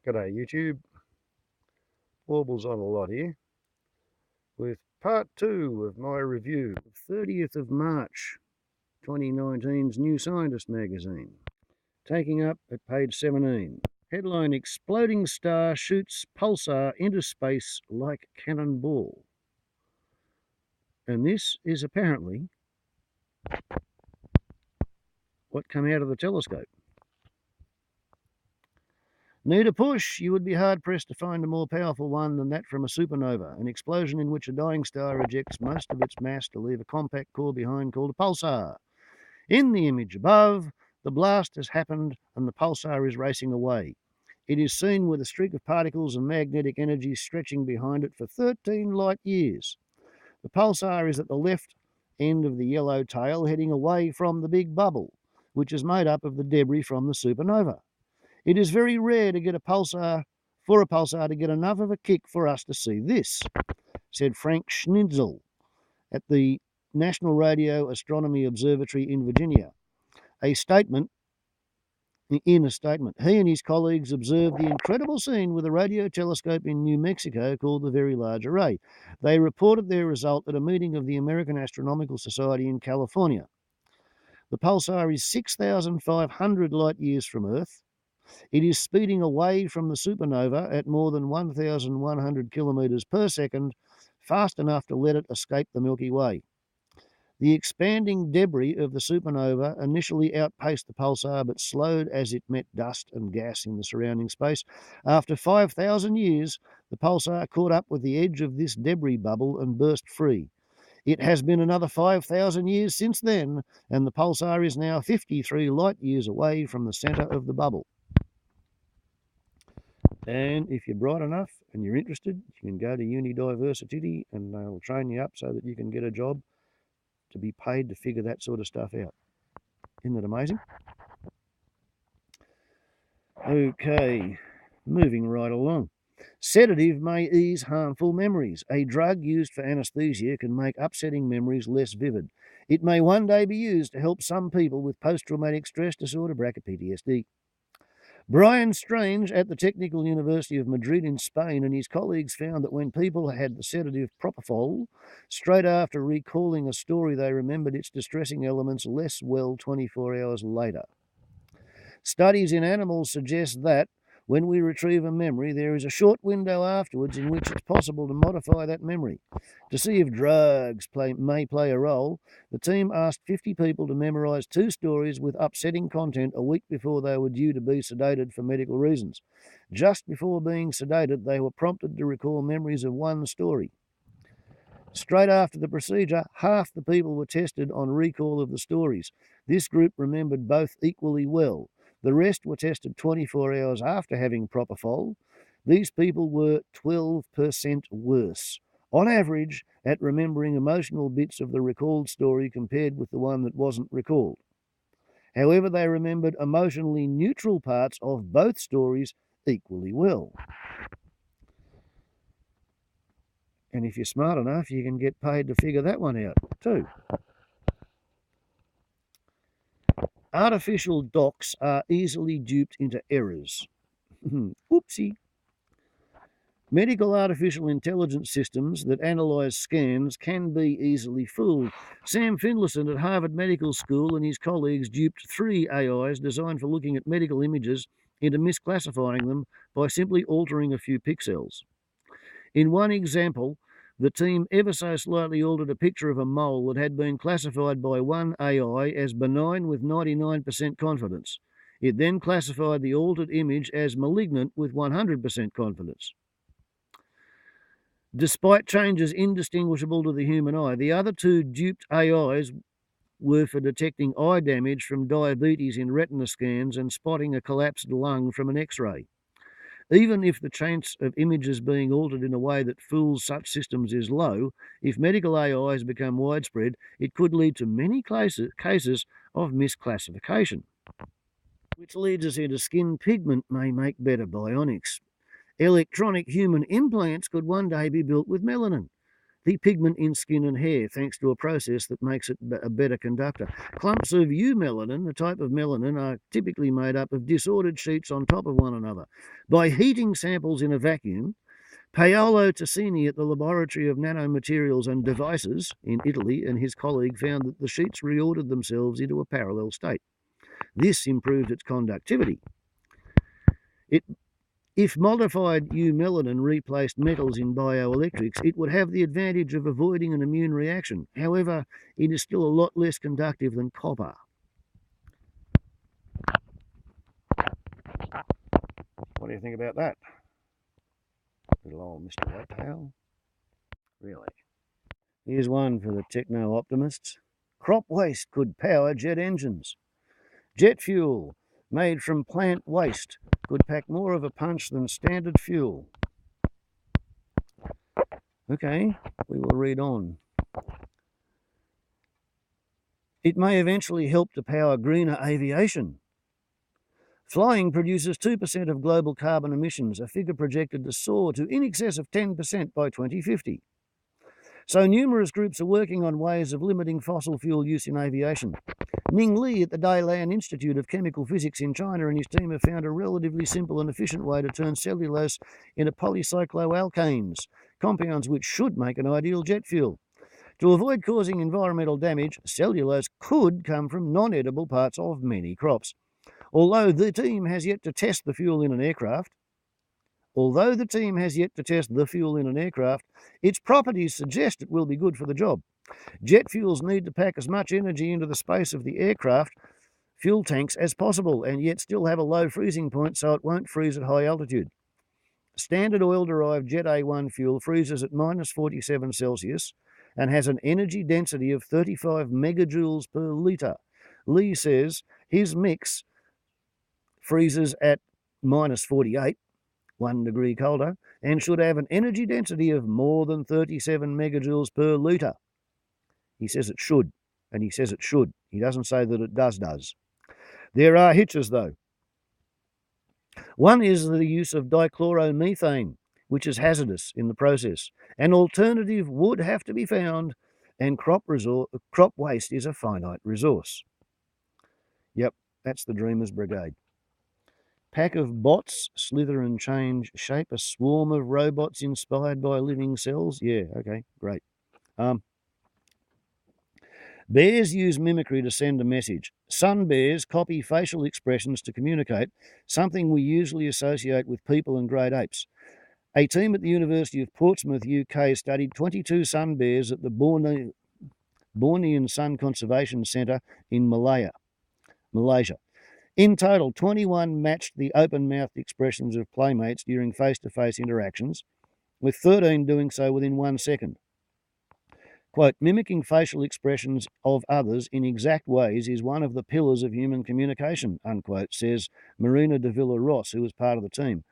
G'day YouTube, Warbles on a lot here, with part 2 of my review of 30th of March 2019's New Scientist magazine, taking up at page 17. Headline: Exploding Star Shoots Pulsar into Space Like Cannonball. And this is apparently what came out of the telescope. Need a push? You would be hard-pressed to find a more powerful one than that from a supernova, an explosion in which a dying star ejects most of its mass to leave a compact core behind called a pulsar. In the image above, the blast has happened and the pulsar is racing away. It is seen with a streak of particles and magnetic energy stretching behind it for 13 light years. The pulsar is at the left end of the yellow tail, heading away from the big bubble, which is made up of the debris from the supernova. It is very rare to get a pulsar to get enough of a kick for us to see this, said Frank Schnitzel at the National Radio Astronomy Observatory in Virginia. In a statement, he and his colleagues observed the incredible scene with a radio telescope in New Mexico called the Very Large Array. They reported their result at a meeting of the American Astronomical Society in California. The pulsar is 6,500 light years from Earth. It is speeding away from the supernova at more than 1,100 kilometres per second, fast enough to let it escape the Milky Way. The expanding debris of the supernova initially outpaced the pulsar but slowed as it met dust and gas in the surrounding space. After 5,000 years, the pulsar caught up with the edge of this debris bubble and burst free. It has been another 5,000 years since then, and the pulsar is now 53 light years away from the centre of the bubble. And if you're bright enough and you're interested, you can go to University and they'll train you up so that you can get a job to be paid to figure that sort of stuff out. Isn't that amazing? Okay, moving right along. Sedative may ease harmful memories. A drug used for anesthesia can make upsetting memories less vivid. It may one day be used to help some people with post-traumatic stress disorder, PTSD. Brian Strange at the Technical University of Madrid in Spain and his colleagues found that when people had the sedative propofol, straight after recalling a story, they remembered its distressing elements less well 24 hours later. Studies in animals suggest that when we retrieve a memory, there is a short window afterwards in which it's possible to modify that memory. To see if drugs may play a role, the team asked 50 people to memorise 2 stories with upsetting content a week before they were due to be sedated for medical reasons. Just before being sedated, they were prompted to recall memories of 1 story. Straight after the procedure, half the people were tested on recall of the stories. This group remembered both equally well. The rest were tested 24 hours after having propofol. These people were 12% worse, on average, at remembering emotional bits of the recalled story compared with the one that wasn't recalled. However, they remembered emotionally neutral parts of both stories equally well. And if you're smart enough, you can get paid to figure that one out too. Artificial docs are easily duped into errors. Oopsie. Medical artificial intelligence systems that analyse scans can be easily fooled. Sam Finlayson at Harvard Medical School and his colleagues duped 3 AIs designed for looking at medical images into misclassifying them by simply altering a few pixels. In one example, the team ever so slightly altered a picture of a mole that had been classified by one AI as benign with 99% confidence. It then classified the altered image as malignant with 100% confidence. Despite changes indistinguishable to the human eye, the other 2 duped AIs were for detecting eye damage from diabetes in retina scans and spotting a collapsed lung from an X-ray. Even if the chance of images being altered in a way that fools such systems is low, if medical AIs become widespread, it could lead to many cases of misclassification. Which leads us into skin pigment may make better bionics. Electronic human implants could one day be built with melanin. the pigment in skin and hair, thanks to a process that makes it a better conductor. Clumps of eumelanin, a type of melanin, are typically made up of disordered sheets on top of one another. By heating samples in a vacuum, Paolo Tassini at the Laboratory of Nanomaterials and Devices in Italy and his colleague found that the sheets reordered themselves into a parallel state. This improved its conductivity. If modified eumelanin replaced metals in bioelectrics, it would have the advantage of avoiding an immune reaction. However, it is still a lot less conductive than copper. What do you think about that? Little old Mr. Whitetail. Really? Here's one for the techno-optimists. Crop waste could power jet engines. Jetfuel, made from plant waste, could pack more of a punch than standard fuel. Okay, we will read on. It may eventually help to power greener aviation. Flying produces 2% of global carbon emissions, a figure projected to soar to in excess of 10% by 2050. So numerous groups are working on ways of limiting fossil fuel use in aviation. Ning Li at the Dalian Institute of Chemical Physics in China and his team have found a relatively simple and efficient way to turn cellulose into polycycloalkanes, compounds which should make an ideal jet fuel. To avoid causing environmental damage, cellulose could come from non-edible parts of many crops. Although the team has yet to test the fuel in an aircraft, its properties suggest it will be good for the job. Jet fuels need to pack as much energy into the space of the aircraft fuel tanks as possible and yet still have a low freezing point so it won't freeze at high altitude. Standard oil-derived Jet A1 fuel freezes at minus 47 Celsius and has an energy density of 35 megajoules per litre. Lee says his mix freezes at minus 48, 1 degree colder, and should have an energy density of more than 37 megajoules per litre. He says it should, and he says it should. He doesn't say that it does. There are hitches, though. One is the use of dichloromethane, which is hazardous in the process. An alternative would have to be found, and crop waste is a finite resource. Yep, that's the Dreamers Brigade. Pack of bots slither and change shape, a swarm of robots inspired by living cells. Yeah, okay, great. Bears use mimicry to send a message. Sun bears copy facial expressions to communicate, something we usually associate with people and great apes. A team at the University of Portsmouth, UK, studied 22 sun bears at the Bornean Sun Conservation Centre in Malaysia. In total, 21 matched the open-mouthed expressions of playmates during face-to-face interactions, with 13 doing so within 1 second. Quote, mimicking facial expressions of others in exact ways is one of the pillars of human communication, unquote, says Marina de Villa-Ross, who was part of the team.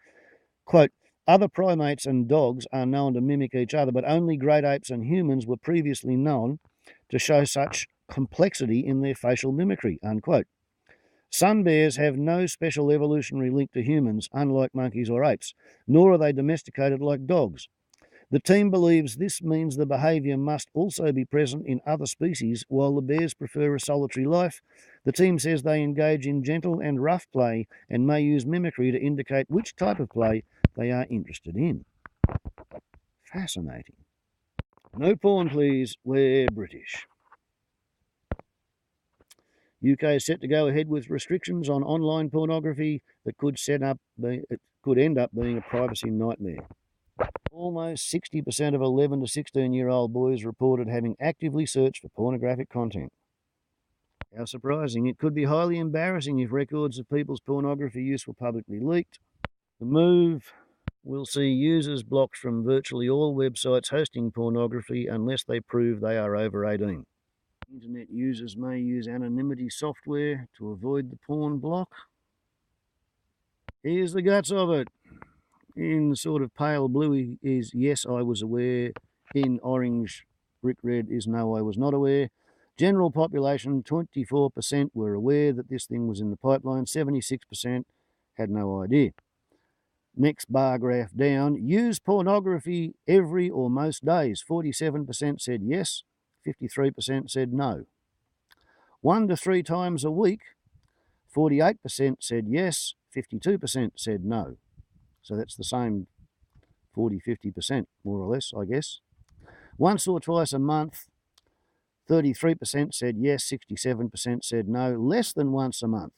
Quote, other primates and dogs are known to mimic each other, but only great apes and humans were previously known to show such complexity in their facial mimicry, unquote. Sun bears have no special evolutionary link to humans, unlike monkeys or apes, nor are they domesticated like dogs. The team believes this means the behaviour must also be present in other species. While the bears prefer a solitary life, the team says they engage in gentle and rough play and may use mimicry to indicate which type of play they are interested in. Fascinating. No porn, please. We're British. UK is set to go ahead with restrictions on online pornography that could end up being a privacy nightmare. Almost 60% of 11 to 16-year-old boys reported having actively searched for pornographic content. How surprising. It could be highly embarrassing if records of people's pornography use were publicly leaked. The move will see users blocked from virtually all websites hosting pornography unless they prove they are over 18. Internet users may use anonymity software to avoid the porn block. Here's the guts of it. In sort of pale blue is yes, I was aware. In orange, brick red is no, I was not aware. General population, 24% were aware that this thing was in the pipeline. 76% had no idea. Next bar graph down, use pornography every or most days. 47% said yes, 53% said no. 1 to 3 times a week, 48% said yes, 52% said no. So that's the same 40-50%, more or less, I guess. Once or twice a month, 33% said yes, 67% said no. Less than once a month,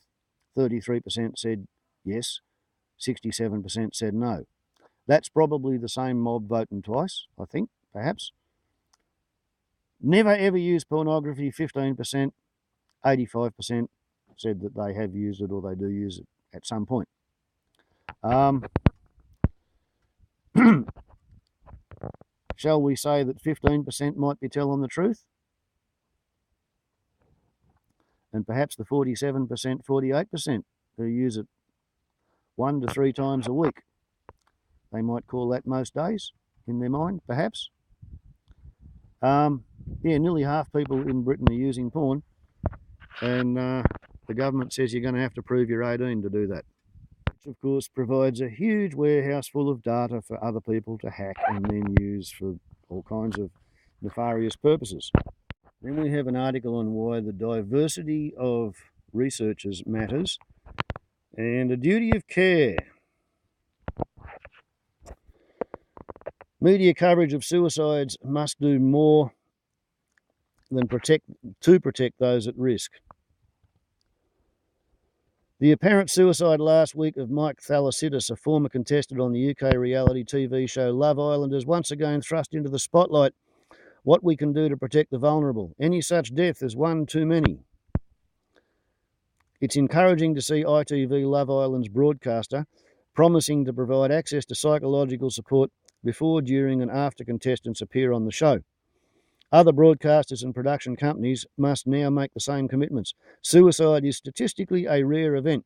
33% said yes, 67% said no. That's probably the same mob voting twice, I think, perhaps. Never ever use pornography, 15%. 85% said that they have used it or they do use it at some point. Shall we say that 15% might be telling the truth? And perhaps the 47%, 48% who use it 1 to 3 times a week, they might call that most days in their mind, perhaps. Yeah, nearly half people in Britain are using porn, and the government says you're going to have to prove you're 18 to do that, which of course provides a huge warehouse full of data for other people to hack and then use for all kinds of nefarious purposes. Then we have an article on why the diversity of researchers matters and a duty of care. Media coverage of suicides must do more than protect those at risk. The apparent suicide last week of Mike Thalassitis, a former contestant on the UK reality TV show Love Island, has once again thrust into the spotlight what we can do to protect the vulnerable. Any such death is one too many. It's encouraging to see ITV Love Island's broadcaster promising to provide access to psychological support before, during and after contestants appear on the show. Other broadcasters and production companies must now make the same commitments. Suicide is statistically a rare event.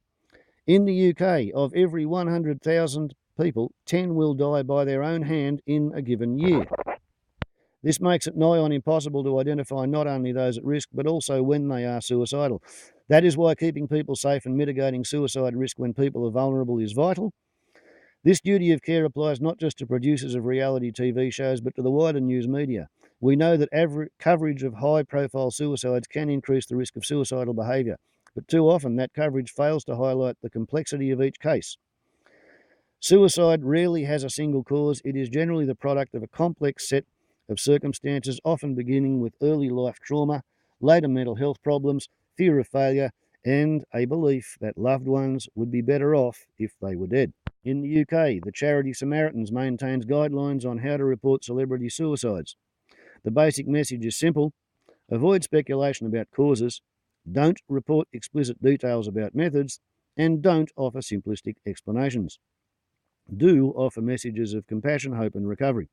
In the UK, of every 100,000 people, 10 will die by their own hand in a given year. This makes it nigh on impossible to identify not only those at risk, but also when they are suicidal. That is why keeping people safe and mitigating suicide risk when people are vulnerable is vital. This duty of care applies not just to producers of reality TV shows, but to the wider news media. We know that coverage of high-profile suicides can increase the risk of suicidal behaviour, but too often that coverage fails to highlight the complexity of each case. Suicide rarely has a single cause. It is generally the product of a complex set of circumstances, often beginning with early life trauma, later mental health problems, fear of failure, and a belief that loved ones would be better off if they were dead. In the UK, the charity Samaritans maintains guidelines on how to report celebrity suicides. The basic message is simple: avoid speculation about causes, don't report explicit details about methods, and don't offer simplistic explanations. Do offer messages of compassion, hope, and recovery.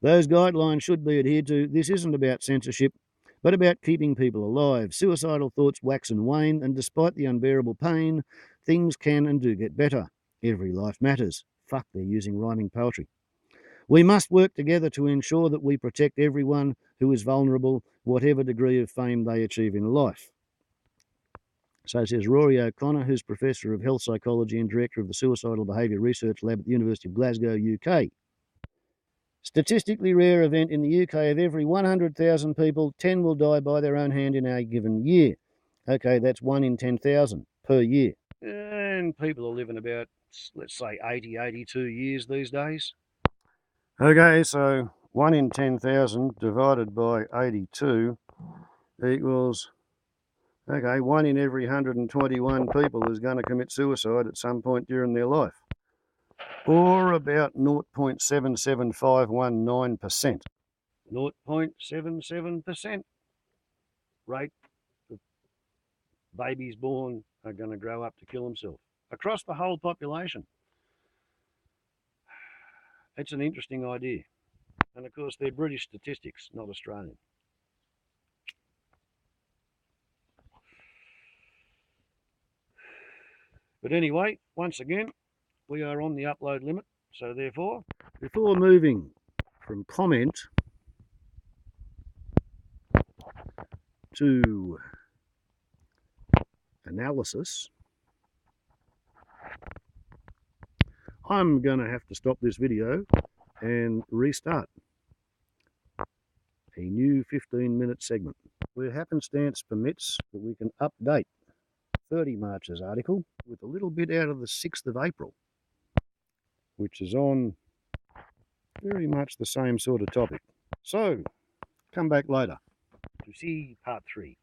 Those guidelines should be adhered to. This isn't about censorship, but about keeping people alive. Suicidal thoughts wax and wane, and despite the unbearable pain, things can and do get better. Every life matters. Fuck, they're using rhyming poetry. We must work together to ensure that we protect everyone who is vulnerable, whatever degree of fame they achieve in life. So says Rory O'Connor, who's Professor of Health Psychology and Director of the Suicidal Behaviour Research Lab at the University of Glasgow, UK. Statistically rare event in the UK: of every 100,000 people, 10 will die by their own hand in a given year. Okay, that's 1 in 10,000 per year. And people are living about, let's say, 80, 82 years these days. Okay, so 1 in 10,000 divided by 82 equals, okay, 1 in every 121 people is going to commit suicide at some point during their life, or about 0.77519%. 0.77% rate of babies born are going to grow up to kill themselves across the whole population. It's an interesting idea. And of course, they're British statistics, not Australian. But anyway, once again, we are on the upload limit. So therefore, before moving from comment to analysis, I'm going to have to stop this video and restart a new 15-minute segment where happenstance permits that we can update 30 March's article with a little bit out of the 6th of April, which is on very much the same sort of topic. So, come back later to see part 3.